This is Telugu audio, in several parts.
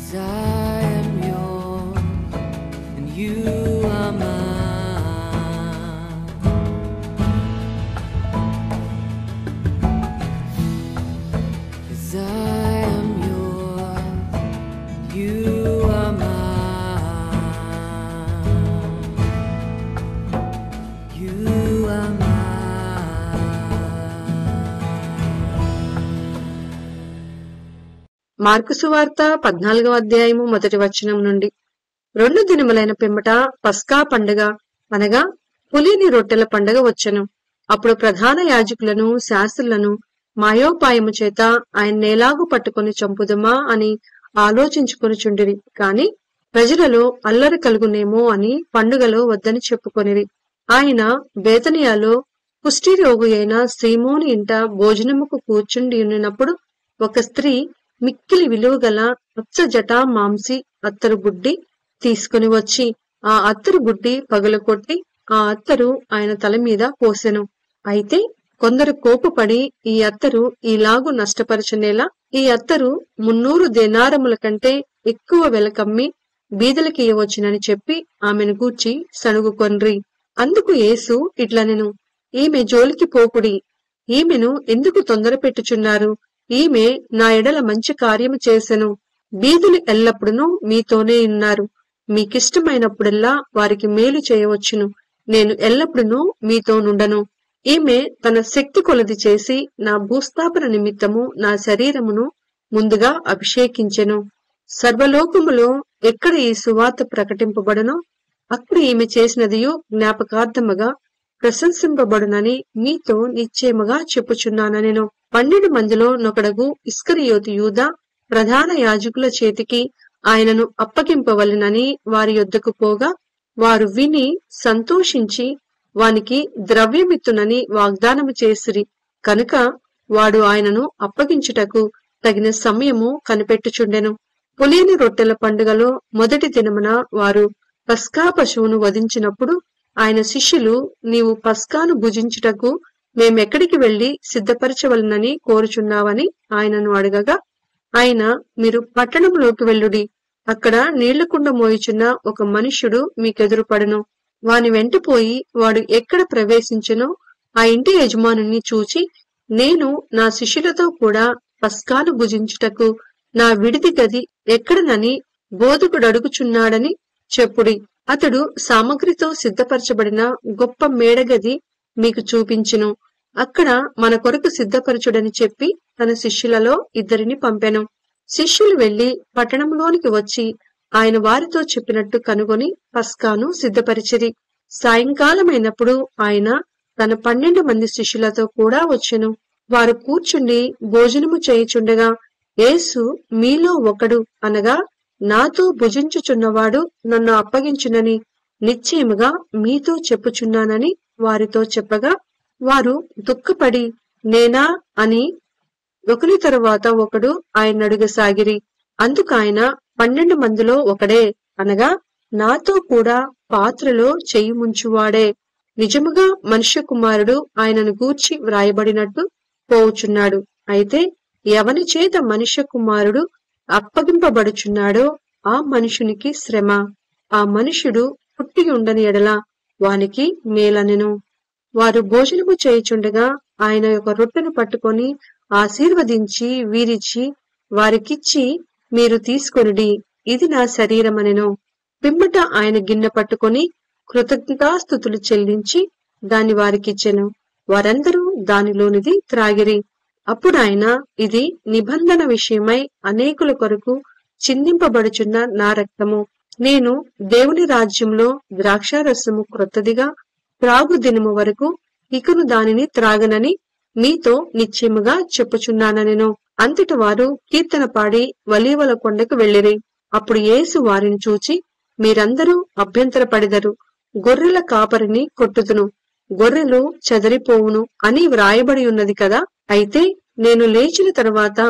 'Cause I am yours and you are mine. 'Cause I am yours and you are mine. You are mine. Mark సువార్త 14వ అధ్యాయము 1వ వచనం నుండి. 2 దినములైన పిమ్మట పస్కా పండుగ అనగా పులిని రొట్టెల పండుగ వచ్చెను. అప్పుడు ప్రధాన యాజకులను శాస్త్రులను మాయోపాయము చేత ఆయన్నేలాగు పట్టుకొని చంపుదుమా అని ఆలోచించుకొనుచుండిరి. కాని ప్రజలలో అల్లరి కలుగునేమో అని పండుగలో వద్దని చెప్పుకొనిరి. ఆయన బేతనియాలో కుష్ఠి రోగి అయిన సీమోను ఇంట భోజనముకు కూర్చుండి ఉన్నప్పుడు ఒక స్త్రీ మిక్కిలి విలువగల అచ్చ జటా మాంసి అత్తరు బుడ్డి తీసుకుని వచ్చి ఆ అత్తరు బుడ్డి పగలకొట్టి ఆ అత్తరు ఆయన తల మీద పోసెను. అయితే కొందరు కోపపడి ఈ అత్తరు ఈలాగు నష్టపరచనేలా, ఈ అత్తరు 300 దేనారముల కంటే ఎక్కువ వెలకమ్మి బీదలకి ఇయ్యవచ్చునని చెప్పి ఆమెను గూర్చి సణుగుకొన్రి. అందుకు యేసు ఇట్లనెను, ఈమె జోలికి పోకుడి, ఈమెను ఎందుకు తొందర పెట్టుచున్నారు? ఈమె నా ఎడల మంచి కార్యము చేసెను. బీదులు ఎల్లప్పుడూ మీతోనే ఉన్నారు, మీకిష్టమైనప్పుడల్లా వారికి మేలు చేయవచ్చును. నేను ఎల్లప్పుడూ మీతో నుండను. ఈమె తన శక్తి కొలది చేసి నా భూస్థాపన నిమిత్తము నా శరీరమును ముందుగా అభిషేకించెను. సర్వలోకములో ఎక్కడ ఈ సువార్త ప్రకటింపబడనో అక్కడ ఈమె చేసినదియు జ్ఞాపకార్థముగా ప్రశంసింపబడునని మీతో నిశ్చయముగా చెప్పుచున్నానెను. 12 మందిలో నొకడగు ఇస్కరియోతు యూదా ప్రధాన యాజకుల చేతికి ఆయనను అప్పగింపవలెనని వారి యొద్దకు పోగా, వారు విని సంతోషించి వానికి ద్రవ్యమిత్తునని వాగ్దానము చేసిరి. కనుక వాడు ఆయనను అప్పగించుటకు తగిన సమయము కనిపెట్టుచుండెను. పులియని రొట్టెల పండుగలో మొదటి దినమున వారు పస్కా పశువును వధించినప్పుడు ఆయన శిష్యులు, నీవు పస్కాను భుజించుటకు మేమెక్కడికి వెళ్లి సిద్ధపరచవలనని కోరుచున్నావని ఆయనను అడగగా, ఆయన, మీరు పట్టణంలోకి వెళ్ళుడి, అక్కడ నీళ్లకుండ మోయుచున్న ఒక మనుష్యుడు మీకెదురుపడును. వాని వెంటపోయి వాడు ఎక్కడ ప్రవేశించెనో ఆ ఇంటి యజమానుని చూచి, నేను నా శిష్యులతో కూడా పస్కాను భుజించుటకు నా విడిది గది ఎక్కడనని బోధకుడు అడుగుచున్నాడని చెప్పుడి. అతడు సామగ్రితో సిద్ధపరచబడిన గొప్ప మేడగది మీకు చూపించును. అక్కడ మన కొరకు సిద్ధపరచుడని చెప్పి తన శిష్యులలో 2 పంపెను. శిష్యులు వెళ్లి పట్టణంలోనికి వచ్చి ఆయన వారితో చెప్పినట్టు కనుగొని పస్కాను సిద్ధపరిచిరి. సాయంకాలమైనప్పుడు ఆయన తన 12 మంది శిష్యులతో కూడా వచ్చెను. వారు కూర్చుండి భోజనము చేయుచుండగా యేసు, మీలో ఒకడు అనగా నాతో భుజించుచున్నవాడు నన్ను అప్పగించునని నిశ్చయముగా మీతో చెప్పుచున్నానని వారితో చెప్పగా, వారు దుఃఖపడి నేనా అని ఒకరి తరువాత ఒకడు ఆయన అడుగసాగిరి. అందుకాయన 12 మందిలో ఒకడే అనగా నాతో కూడా పాత్రలో చెయ్యి ముంచువాడే. నిజముగా మనుష్య కుమారుడు ఆయనను గూర్చి వ్రాయబడినట్టు పోవుచున్నాడు. అయితే ఎవని చేత మనుష్య కుమారుడు అప్పగింపబడుచున్నాడో ఆ మనుషునికి శ్రమ. ఆ మనుషుడు పుట్టి ఉండని ఎడల వానికి మేలనెను. వారు భోజనము చేయుచుండగా ఆయన ఒక రొట్టెను పట్టుకొని ఆశీర్వదించి వీరిచ్చి వారికిచ్చి, మీరు తీసుకొనుడి, ఇది నా శరీరమనెను. పిమ్మట ఆయన గిన్నె పట్టుకొని కృతజ్ఞతాస్తుతులు చెల్లించి దాన్ని వారికిచ్చెను. వారందరూ దానిలోనిది త్రాగిరి. అప్పుడు ఆయన, ఇది నిబంధన విషయమై అనేకుల కొరకు చిందింపబడుచున్న నా రక్తము. నేను దేవుని రాజ్యంలో ద్రాక్షారసము క్రొత్తదిగా త్రాగు దినము వరకు ఇకను దానిని త్రాగనని మీతో నిశ్చయముగా చెప్పుచున్నానెను. అంతటి వారు కీర్తన పాడి ఒలీవల కొండకు వెళ్ళిరి. అప్పుడు యేసు వారిని చూచి, మీరందరూ అభ్యంతరపడిదరు, గొర్రెల కాపరిని కొట్టుదును, గొర్రెలు చెదరిపోవును అని వ్రాయబడి ఉన్నది కదా. అయితే నేను లేచిన తరువాత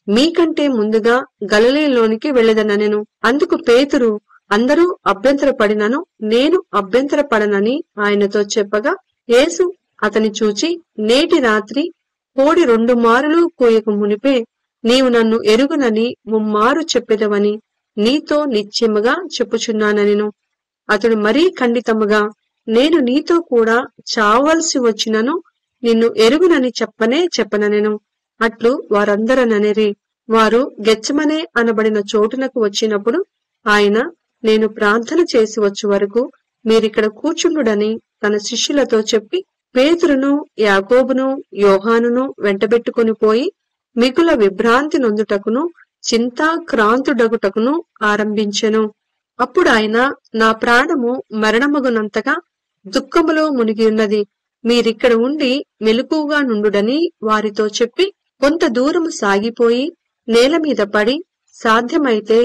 మీకంటే ముందుగా గలిలయలోనికి వెళ్ళెదనెను. అందుకు పేతురు, అందరూ అభ్యంతరపడినను నేను అభ్యంతరపడనని ఆయనతో చెప్పగా, యేసు అతని చూచి, నేటి రాత్రి కోడి 2 మారులు కూయక మునిపే నీవు నన్ను ఎరుగునని 3 మారు చెప్పెదవని నీతో నిశ్చయముగా చెప్పుచున్నానెను. అతడు మరీ ఖండితముగా, నేను నీతో కూడా చావలసి వచ్చినను నిన్ను ఎరుగునని చెప్పనెను. అట్లు వారందరననిరి. వారు గెత్సెమనే అనబడిన చోటునకు వచ్చినప్పుడు ఆయన, నేను ప్రార్థన చేసి వచ్చు వరకు మీరిక్కడ కూర్చుండుడని తన శిష్యులతో చెప్పి పేతురును, యాకోబును, యోహానును వెంటబెట్టుకుని పోయి మిగుల విభ్రాంతి నొందుటకును చింతాక్రాంతుడగుటకును ఆరంభించెను. అప్పుడాయన, నా ప్రాణము మరణమగునంతగా దుఃఖములో మునిగియున్నది, మీరిక్కడ ఉండి మెలకుగా నుండుడని వారితో చెప్పి కొంత దూరము సాగిపోయి నేల మీద పడి సాధ్యమైతే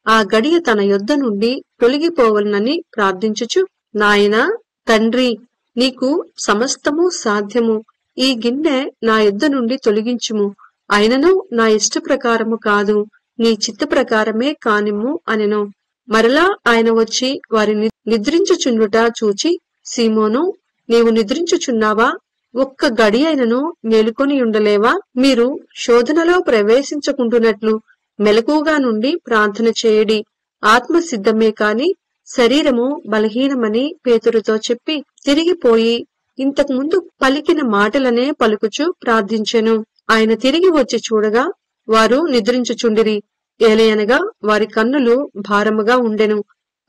ఆ గడియ తన యొద్ద నుండి తొలగిపోవలనని ప్రార్థించుచు, నాయనా తండ్రి, నీకు సమస్తము సాధ్యము, ఈ గిన్నె నా యొద్ద నుండి తొలగించుము, అయినను నా ఇష్ట ప్రకారము కాదు, నీ చిత్త ప్రకారమే కానిమ్ము అనెను. మరలా ఆయన వచ్చి వారి నిద్రించుచుండుట చూచి, సీమోను, నీవు నిద్రించుచున్నావా? ఒక్క గడి అయినను మేలుకొని ఉండలేవా? మీరు శోధనలో ప్రవేశించకుంటున్నట్లు మెలకుగా నుండి ప్రార్థన చేయడి. ఆత్మ సిద్ధమే కాని శరీరము బలహీనమని పేతురుతో చెప్పి తిరిగిపోయి ఇంతకు ముందు పలికిన మాటలనే పలుకుచు ప్రార్థించెను. ఆయన తిరిగి వచ్చి చూడగా వారు నిద్రించుచుండిరి. ఏలయనగా వారి కన్నులు భారముగా ఉండెను.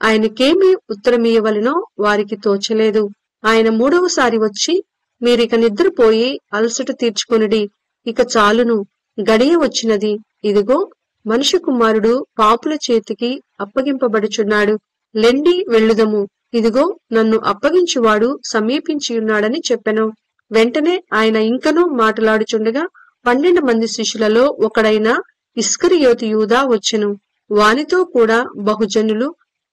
ఆయనకేమి ఉత్తరమియ్యవలెనో వారికి తోచలేదు. ఆయన మూడవసారి వచ్చి, మీరిక నిద్రపోయి అలసట తీర్చుకొనిడి, ఇక చాలును, గడియ వచ్చినది. ఇదిగో, మనుష్య కుమారుడు పాపుల చేతికి అప్పగింపబడుచున్నాడు. లెండి వెళ్ళుదము, ఇదిగో నన్ను అప్పగించువాడు సమీపించియున్నాడని చెప్పెను. వెంటనే ఆయన ఇంకనూ మాటలాడుచుండగా 12 మంది శిష్యులలో ఒకడైన ఇస్కరియోతు యూదా వచ్చెను. వానితో కూడా బహుజనులు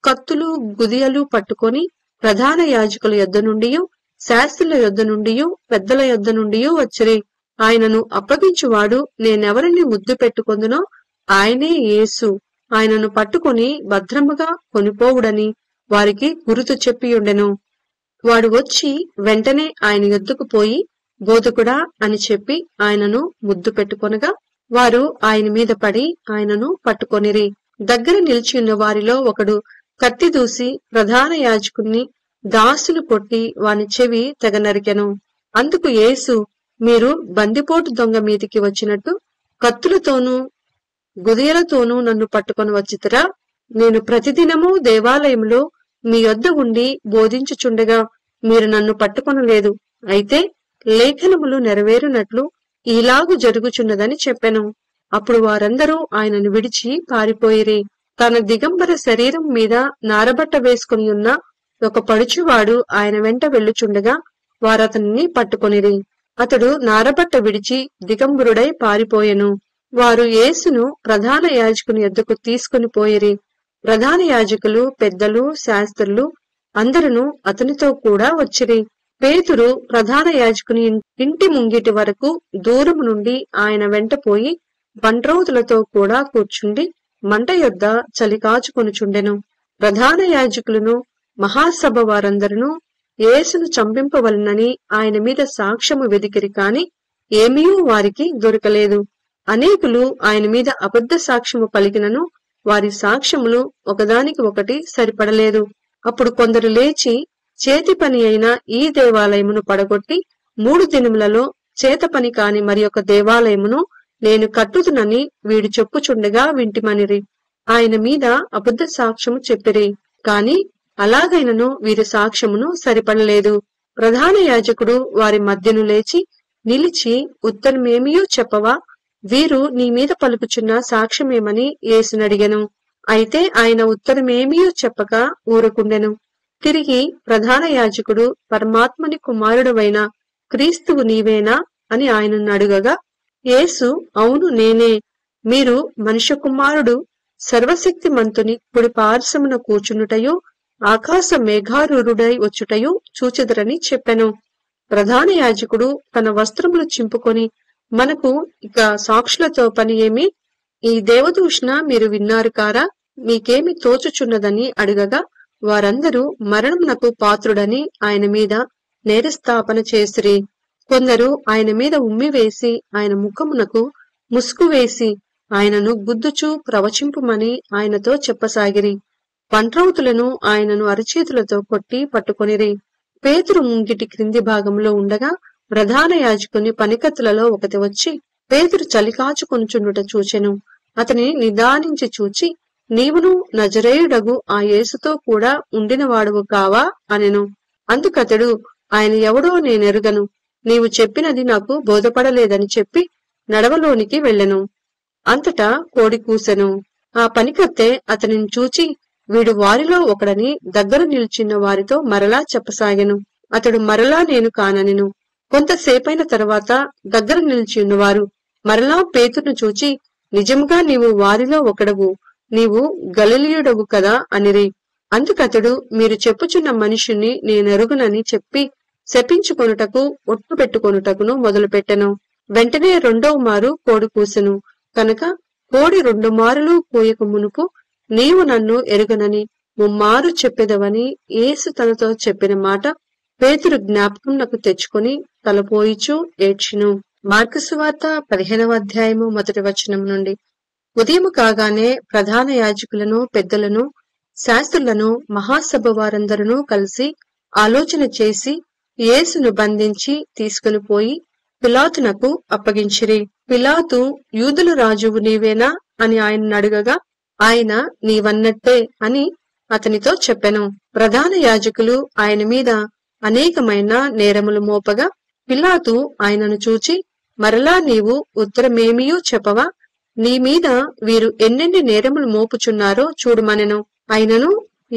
కత్తులు గుదియలు పట్టుకొని ప్రధాన యాజకుల యొద్ద నుండియు శాస్త్రుల యొద్ద నుండియు పెద్దల యొద్ద నుండియు వచ్చిరి. ఆయనను అప్పగించువాడు నేనెవరిని ముద్దు పెట్టుకొందునో ఆయనే యేసు, ఆయనను పట్టుకొని భద్రముగా కొనిపోవుడని వారికి గురుతు చెప్పియుండెను. వాడు వచ్చి వెంటనే ఆయన యొద్దకు పోయి, బోధకుడా అని చెప్పి ఆయనను ముద్దు పెట్టుకొనగా వారు ఆయన మీద పడి ఆయనను పట్టుకొనిరి. దగ్గర నిలిచియున్న వారిలో ఒకడు కత్తి దూసి ప్రధాన యాజకుణ్ణి దాసులు కొట్టి వాని చెవి తెగ నరికెను. అందుకు యేసు, మీరు బందిపోటు దొంగ మీదికి వచ్చినట్టు కత్తులతోనూ గుదియలతోనూ నన్ను పట్టుకొని వచ్చితరా? నేను ప్రతిదినము దేవాలయంలో మీ యొద్ద ఉండి బోధించుచుండగా మీరు నన్ను పట్టుకొనలేదు. అయితే లేఖనములు నెరవేరునట్లు ఈలాగు జరుగుచున్నదని చెప్పెను. అప్పుడు వారందరూ ఆయనను విడిచి పారిపోయిరి. తన దిగంబర శరీరం మీద నారబట్ట వేసుకుని ఉన్న ఒక పడుచువాడు ఆయన వెంట వెళ్ళుచుండగా వారతనిని పట్టుకొనిరి. అతడు నారబట్ట విడిచి దిగంబరుడై పారిపోయెను. వారు యేసును ప్రధాన యాజకుని యొద్దకు తీసుకుని పోయిరి. ప్రధాన యాజకులు, పెద్దలు, శాస్త్రులు అందరూ అతనితో కూడా వచ్చిరి. పేతురు ప్రధాన యాజకుని ఇంటి ముంగిటి వరకు దూరము నుండి ఆయన వెంట పోయి బంట్రోతులతో కూడా కూర్చుండి మంట యొద్ద చలి కాచుకొనుచుండెను. ప్రధాన యాజకులను మహాసభ వారందరూ యేసును చంపింపవలనని ఆయన మీద సాక్ష్యము వెదికిరి కాని ఏమీయూ వారికి దొరకలేదు. అనేకులు ఆయన మీద అబద్ధ సాక్ష్యము పలికినను వారి సాక్ష్యములు ఒకదానికి ఒకటి సరిపడలేదు. అప్పుడు కొందరు లేచి, చేతి పని అయిన ఈ దేవాలయమును పడగొట్టి 3 దినములలో చేత పని కాని మరి ఒక దేవాలయమును నేను కట్టుదునని వీడు చెప్పుచుండగా వింటిమనిరి. ఆయన మీద అబద్ధ సాక్ష్యము చెప్పిరి. కాని అలాగైనను వీరి సాక్ష్యమును సరిపడలేదు. ప్రధాన యాజకుడు వారి మధ్యను లేచి నిలిచి, ఉత్తరమేమియూ చెప్పవా? వీరు నీ మీద పలుకుచున్న సాక్ష్యమేమని యేసునడిగెను. అయితే ఆయన ఉత్తరమేమియూ చెప్పక ఊరకుండెను. తిరిగి ప్రధాన యాజకుడు, పరమాత్మని కుమారుడవైన క్రీస్తువు నీవేనా అని ఆయనను అడుగగా యేసు, అవును నేనే. మీరు మనుష్య కుమారుడు సర్వశక్తిమంతుని కుడి పార్శ్వమున కూర్చునుటయు ఆకాశ మేఘారూఢుడై వచ్చుటయు చూచెదరని చెప్పెను. ప్రధాన యాజకుడు తన వస్త్రములు చింపుకొని, మనకు ఇక సాక్షులతో పని ఏమి? ఈ దేవదూషణ మీరు విన్నారు కారా? మీకేమి తోచుచున్నదని అడగగా వారందరూ మరణమునకు పాత్రుడని ఆయన మీద నేరస్థాపన చేసిరి. కొందరు ఆయన మీద ఉమ్మివేసి ఆయన ముఖమునకు ముసుగు వేసి ఆయనను గుద్దుచూ ప్రవచింపుమని ఆయనతో చెప్పసాగిరి. పంట్రౌతులను ఆయనను అరచేతులతో కొట్టి పట్టుకొనిరి. పేతురు ముంగిటి క్రింది భాగంలో ఉండగా ప్రధాన యాజకుని పనికత్తులలో ఒకటి వచ్చి పేతురు చలికాచుకొనుచుండుట చూచెను. అతని నిదానించి చూచి, నీవును నజరేయుడగు ఆ యేసుతో కూడా ఉండినవాడువు కావా అనెను. అందుకతడు, ఆయన ఎవడో నేనెరుగను, నీవు చెప్పినది నాకు బోధపడలేదని చెప్పి నడవలోనికి వెళ్ళెను. అంతటా కోడి కూసెను. ఆ పనికత్తె అతనిని చూచి, వీడు వారిలో ఒకడని దగ్గర నిల్చున్న వారితో మరలా చెప్పసాగెను. అతడు మరలా నేను కాననెను. కొంతసేపైన తర్వాత దగ్గర నిలిచియున్నవారు మరలా పేతురును చూచి, నిజంగా నీవు వారిలో ఒకడవు, నీవు గలిలయుడవు కదా అనిరి. అందుకతడు, మీరు చెప్పుచున్న మనిషిని నేనెరుగునని చెప్పి శపించుకొనుటకు ఒట్టు పెట్టుకొనుటకును మొదలుపెట్టెను. వెంటనే రెండవ మారు కోడి కూసెను. కనుక కోడి 2 మారులు కూయక మునుపు, నీవు నన్ను ఎరుగనని ముమ్మారు చెప్పెదవని యేసు తనతో చెప్పిన మాట పేతురు జ్ఞాపకంనకు తెచ్చుకొని తలపోయిచూ ఏడ్చెను. మార్కు సువార్త 15వ అధ్యాయము 1వ వచనం నుండి. ఉదయము కాగానే ప్రధాన యాజకులను, పెద్దలను, శాస్త్రులను, మహాసభ వారందరూ కలిసి ఆలోచన చేసి యేసును బంధించి తీసుకుని పోయి పిలాతునకు అప్పగించిరి. పిలాతు, యూదుల రాజువు నీవేనా అని ఆయనను అడుగగా, ఆయన నీవన్నట్టే అని అతనితో చెప్పెను. ప్రధాన యాజకులు ఆయన మీద అనేకమైన నేరములు మోపగా పిలాతు ఆయనను చూచి, మరలా నీవు ఉత్తరమేమియూ చెప్పవా? నీ మీద వీరు ఎన్నెన్ని నేరములు మోపుచున్నారో చూడుమనెను. అయినను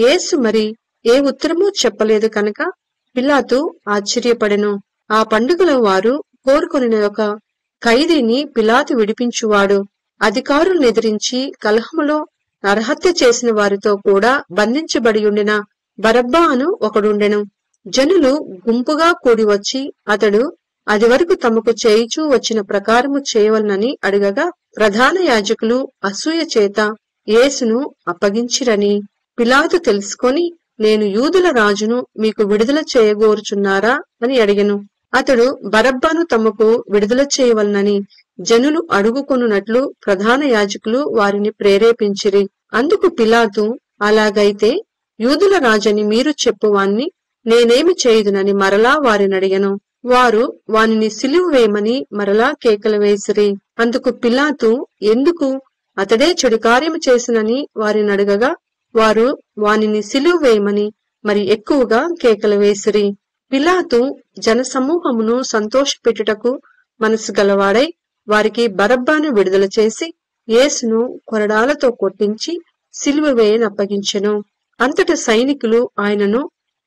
యేసు మరి ఏ ఉత్తరమూ చెప్పలేదు కనుక పిలాతు ఆశ్చర్యపడెను. ఆ పండుగలో వారు కోరుకొనిన ఒక ఖైదీని పిలాతు విడిపించువాడు. అధికారులను ఎదిరించి కలహములో నరహత్య చేసిన వారితో కూడా బంధించబడి ఉండిన బరబ్బా అను ఒకడుండెను. జనులు గుంపుగా కూడి వచ్చి అతడు అది వరకు తమకు చేయిచూ వచ్చిన ప్రకారము చేయవలనని అడగగా, ప్రధాన యాజకులు అసూయ చేత యేసును అప్పగించిరని పిలాతు తెలుసుకొని, నేను యూదుల రాజును మీకు విడుదల చేయగోరుచున్నారా అని అడిగెను. అతడు బరబ్బను తమకు విడుదల చేయవలనని జనులు అడుగుకొనున్నట్లు ప్రధాన యాజకులు వారిని ప్రేరేపించిరి. అందుకు పిలాతు, అలాగైతే యూదుల రాజని మీరు చెప్పువాన్ని నేనేమి చేయుదునని మరలా వారిని అడిగెను. వారు వానిని సిలువ వేయమని మరలా కేకలు వేసిరి. అందుకు పిలాతు, ఎందుకు అతడే చెడు కార్యము చేసినని వారిని అడగగా, వారు వానిని సిలువ వేయమని మరి ఎక్కువగా కేకలు వేసిరి. పిలాతు జనసమూహమును సంతోషపెట్టుటకు మనసు గలవాడై వారికి బరబ్బను విడుదల చేసి యేసును కొరడాలతో కొట్టించి సిలువ వేయనప్పగించెను. అంతట సైనికులు ఆయనను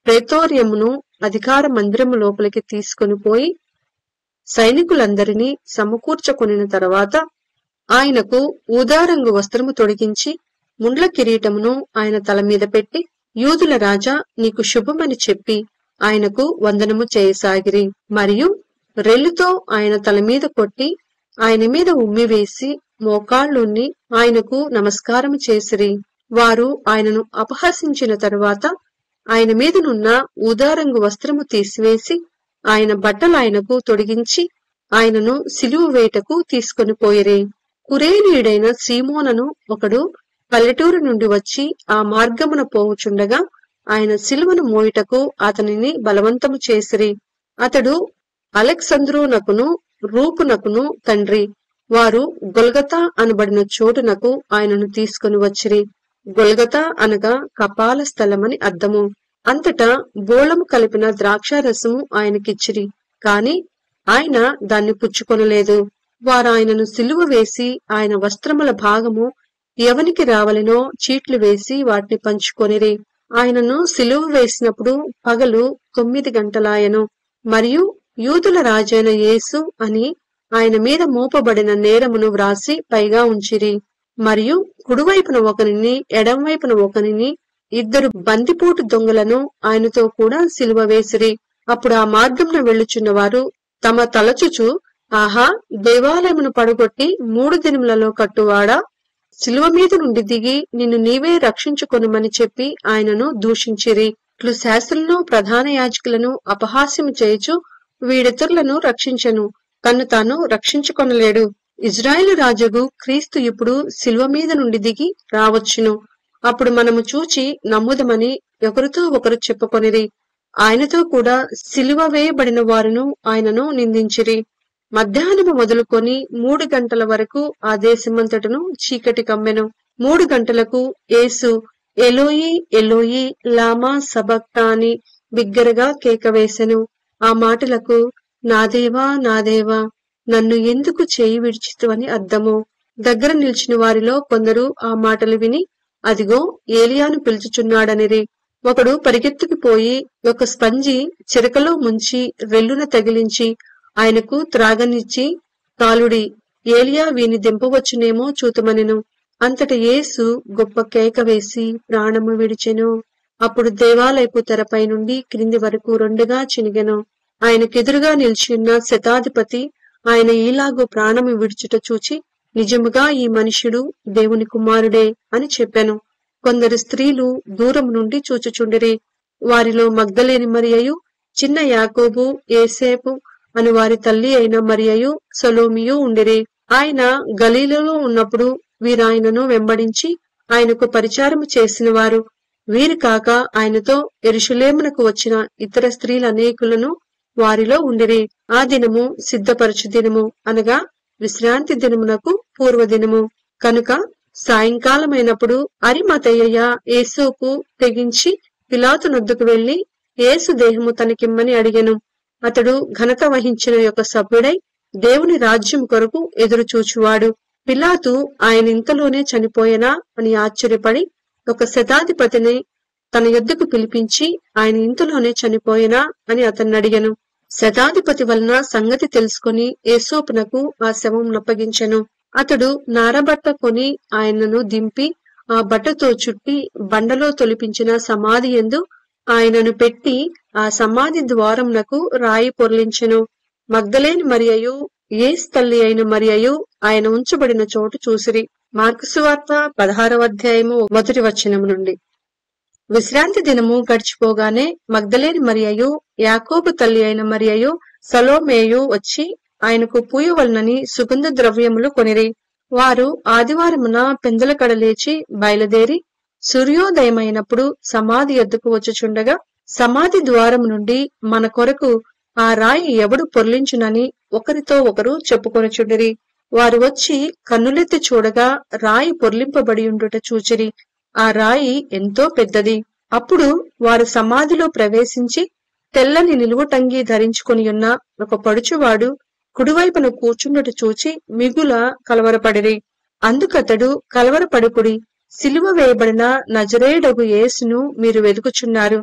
ప్రేతోర్యమును అధికార మందిరము లోపలికి తీసుకుని పోయి సైనికులందరినీ సమకూర్చుకొనిన తర్వాత ఆయనకు ఊదారంగు వస్త్రము తొడిగించి ముండ్ల కిరీటమును ఆయన తల మీద పెట్టి, యూదుల రాజా నీకు శుభమని చెప్పి ఆయనకు వందనము చేయసాగిరి. మరియు రెల్లుతో ఆయన తల మీద కొట్టి ఆయన మీద ఉమ్మివేసి మోకాళ్ళున్ని ఆయనకు నమస్కారము చేసిరి. వారు ఆయనను అపహసించిన తరువాత ఆయన మీదనున్న ఊదారంగు వస్త్రము తీసివేసి ఆయన బట్టలు ఆయనకు తొడిగించి ఆయనను సిలువ వేటకు తీసుకొని పోయిరి. కురేనీయుడైన సీమోనను ఒకడు పల్లెటూరు నుండి వచ్చి ఆ మార్గమున పోవుచుండగా ఆయన సిలువను మోయుటకు అతనిని బలవంతము చేసిరి. అతడు అలెక్సంద్రునకును రూపునకును తండ్రి. వారు గొల్గతా అనబడిన చోటునకు ఆయనను తీసుకుని వచ్చిరి. గొల్గతా అనగా కపాల స్థలమని అర్థము. అంతటా బోళము కలిపిన ద్రాక్షారసము ఆయనకిచ్చిరి, కాని ఆయన దాన్ని పుచ్చుకొనలేదు. వారు ఆయనను సిలువ వేసి ఆయన వస్త్రముల భాగము ఎవనికి రావలెనో చీట్లు వేసి వాటిని పంచుకొనిరి. ఆయనను సిలువ వేసినప్పుడు పగలు 9 గంటలాయెను. మరియు యూదుల రాజైన యేసు అని ఆయన మీద మోపబడిన నేరమును వ్రాసి పైగా ఉంచిరి. మరియు కుడివైపున ఒకనిని ఎడంవైపున ఒకనిని 2 బందిపోటు దొంగలను ఆయనతో కూడా సిలువ వేసిరి. అప్పుడు ఆ మార్గంలో వెళ్ళుచున్న వారు తమ తలచుచు, ఆహా, దేవాలయమును పడగొట్టి 3 దినములలో కట్టువాడా, సిలువ మీద నుండి దిగి నిన్ను నీవే రక్షించుకొనుమని చెప్పి ఆయనను దూషించిరి. ఇట్లు శాస్త్రులను ప్రధాన యాజకులను అపహాస్యము చేయుచు వీడితరులను రక్షించెను, తన్ను తాను రక్షించుకొనలేడు. ఇజ్రాయేలు రాజుగు క్రీస్తు ఇప్పుడు శిలువ మీద నుండి దిగి రావచ్చును. అప్పుడు మనము చూచి నమ్ముదమని ఒకరితో ఒకరు చెప్పుకొనిరి. ఆయనతో కూడా సిలువ వేయబడిన వారును ఆయనను నిందించిరి. మధ్యాహ్నము మొదలుకొని 3 గంటల వరకు ఆ దేశమంతటను చీకటి కమ్మెను. 3 గంటలకు యేసు ఎలోయి ఎలోయి లామా సబక్తాని బిగ్గరగా కేక వేసెను. ఆ మాటలకు నా దేవా నా దేవా నన్ను ఎందుకు చేయి విడిచితు అని అర్థము. దగ్గర నిలిచిన వారిలో కొందరు ఆ మాటలు విని అదిగో ఏలియాను పిలుచుచున్నాడనిరి. ఒకడు పరిగెత్తుకుపోయి ఒక స్పంజి చిరకలో ముంచి రెల్లున తగిలించి ఆయనకు త్రాగనిచ్చి కాలుడి ఏలియా వీని దింపవచ్చునేమో చూతుమనెను. అంతట యేసు గొప్ప కేక వేసి ప్రాణము విడిచెను. అప్పుడు దేవాలయపు తెరపై నుండి క్రింది వరకు రెండుగా చినిగెను. ఆయనకెదురుగా నిలిచియున్న శతాధిపతి ఆయన ఈలాగు ప్రాణము విడుచుట చూచి నిజముగా ఈ మనుష్యుడు దేవుని కుమారుడే అని చెప్పెను. కొందరు స్త్రీలు దూరం నుండి చూచుచుండిరి. వారిలో మగ్దలేని మరియయు, చిన్న యాకోబు, ఏసేపు అని వారి తల్లి అయిన మరియయు, సలోమియు ఉండిరి. ఆయన గలీలలో ఉన్నప్పుడు వీరాయనను వెంబడించి ఆయనకు పరిచారము చేసిన వారు. వీరు కాక ఆయనతో యెరూషలేమునకు వచ్చిన ఇతర స్త్రీలనేకులను వారిలో ఉండిరి. ఆ దినము సిద్ధపరచు దినము అనగా విశ్రాంతి దినమునకు పూర్వదినము కనుక సాయంకాలమైనప్పుడు అరిమతయ్య యేసుకు తెగించి పిలాతు నొద్దకు వెళ్లి యేసు దేహము తనకిమ్మని అడిగెను. అతడు ఘనత వహించిన యొక్క సభ్యుడై దేవుని రాజ్యం కొరకు ఎదురు చూచువాడు. పిలాతు ఆయన ఇంతలోనే చనిపోయేనా అని ఆశ్చర్యపడి ఒక శతాధిపతిని తన యొద్దకు పిలిపించి ఆయన ఇంతలోనే చనిపోయేనా అని అతన్ని అడిగెను. శతాధిపతి వలన సంగతి తెలుసుకొని యేసోపునకు ఆ శవం నప్పగించెను. అతడు నారబట్ట కొని ఆయనను దింపి ఆ బట్టతో చుట్టి బండలో తొలిపించిన సమాధి యందు ఆయనను పెట్టి ఆ సమాధి ద్వారమునకు రాయి పొర్లించెను. మగ్దలేని మరియయు, యేసు తల్లి అయిన మరియయు ఆయన ఉంచబడిన చోటు చూసిరి. మార్కు సువార్త 16వ అధ్యాయము 1వ వచనము నుండి. విశ్రాంతి దినము గడిచిపోగానే మగ్దలేని మరియయు, యాకోబు తల్లి అయిన మరియయు, సలోమేయు వచ్చి ఆయనకు పూయవలనని సుగంధ ద్రవ్యములు కొనిరి. వారు ఆదివారమున పెందల కడ లేచి బయలుదేరి సూర్యోదయమైనప్పుడు సమాధి యొద్దకు వచ్చుచుండగా సమాధి ద్వారము నుండి మన కొరకు ఆ రాయి ఎవడు పొర్లించునని ఒకరితో ఒకరు చెప్పుకొనుచుండిరి. వారు వచ్చి కన్నులెత్తి చూడగా రాయి పొర్లింపబడి ఉండుట చూచిరి. ఆ రాయి ఎంతో పెద్దది. అప్పుడు వారు సమాధిలో ప్రవేశించి తెల్లని నిలువుటంగి ధరించుకొనియున్న ఒక పడుచువాడు కుడివైపున కూర్చుండుట చూచి మిగుల కలవరపడిరి. అందుకతడు కలవరపడుకుడి, సిలువ వేయబడిన నజరేయుడగు యేసును మీరు వెదుకుచున్నారు.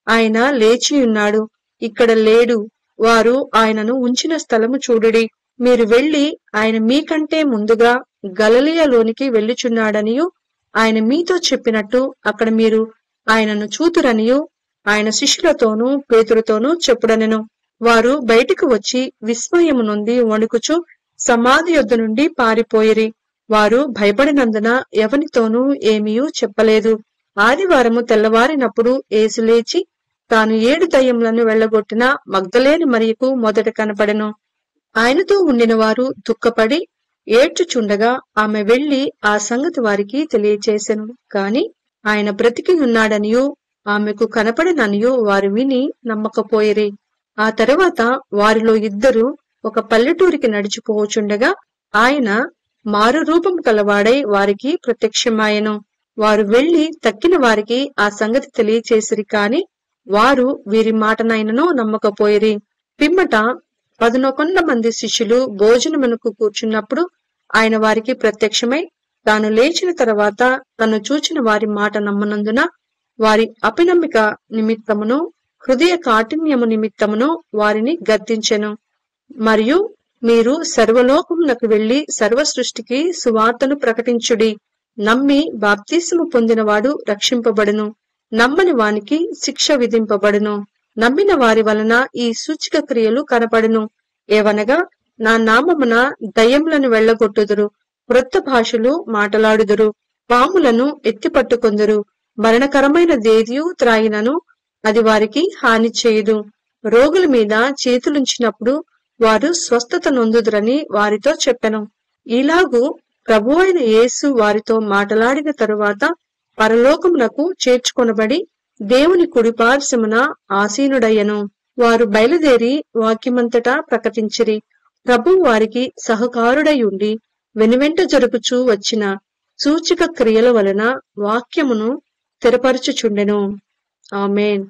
ఆయన లేచియున్నాడు, ఇక్కడ లేడు. వారు ఆయనను ఉంచిన స్థలము చూడుడి. మీరు వెళ్లి ఆయన మీకంటే ముందుగా గలిలయలోనికి వెళ్ళుచున్నాడనియు ఆయన మీతో చెప్పినట్టు అక్కడ మీరు ఆయనను చూతురనియు ఆయన శిష్యులతోనూ పేతురుతోనూ చెప్పుడనెను. వారు బయటికి వచ్చి విస్మయము నొంది వణుకుచు సమాధి యొద్ద నుండి పారిపోయిరి. వారు భయపడినందున ఎవనితోనూ ఏమీయూ చెప్పలేదు. ఆదివారము తెల్లవారినప్పుడు యేసు లేచి తాను 7 దయ్యములను వెళ్లగొట్టిన మగ్దలేని మరియకు మొదట కనపడెను. ఆయనతో ఉండిన వారు దుఃఖపడి ఏడ్చుచుండగా ఆమె వెళ్లి ఆ సంగతి వారికి తెలియచేసెను. కాని ఆయన బ్రతికి ఉన్నాడనియు ఆమెకు కనపడననియు వారు విని నమ్మకపోయిరి. ఆ తరువాత వారిలో 2 ఒక పల్లెటూరికి నడిచిపోవచుండగా ఆయన మారు రూపం కలవాడై వారికి ప్రత్యక్షమాయెను. వారు వెళ్లి తక్కిన వారికి ఆ సంగతి తెలియచేసిరి. కాని వారు వీరి మాటనైనను నమ్మకపోయిరి. పిమ్మట 11 మంది శిష్యులు భోజనమునకు కూర్చున్నప్పుడు ఆయన వారికి ప్రత్యక్షమై తాను లేచిన తర్వాత తను చూచిన వారి మాట నమ్మనందున వారి అపనమ్మిక నిమిత్తమును హృదయ కాఠిన్యము నిమిత్తమును వారిని గద్దించెను. మరియు మీరు సర్వలోకమునకు వెళ్లి సర్వ సృష్టికి సువార్తను ప్రకటించుడి. నమ్మి బాప్తిస్మము పొందినవాడు రక్షింపబడును, నమ్మని వానికి శిక్ష విధింపబడును. నమ్మిన వారి వలన ఈ సూచక క్రియలు కనపడును. ఏవనగా నా నామమున దయ్యములను వెళ్లగొట్టుదురు, క్రొత్త భాషలు మాటలాడుదురు, పాములను ఎత్తిపట్టుకొందురు, మరణకరమైన దేదియు త్రాగినను అది వారికి హాని చేయదు. రోగుల మీద చేతులుంచినప్పుడు వారు స్వస్థత నొందుదురని వారితో చెప్పెను. ఇలాగూ ప్రభువైన యేసు వారితో మాటలాడిన తరువాత పరలోకమునకు చేర్చుకొనబడి దేవుని కుడిపార్శ్వమున ఆసీనుడయ్యను. వారు బయలుదేరి వాక్యమంతటా ప్రకటించిరి. ప్రభువు వారికి సహకారుడై ఉండి వెనువెంట జరుగుచూ వచ్చిన సూచక క్రియల వలన వాక్యమును స్థిరపరచుచుండెను. ఆమేన్.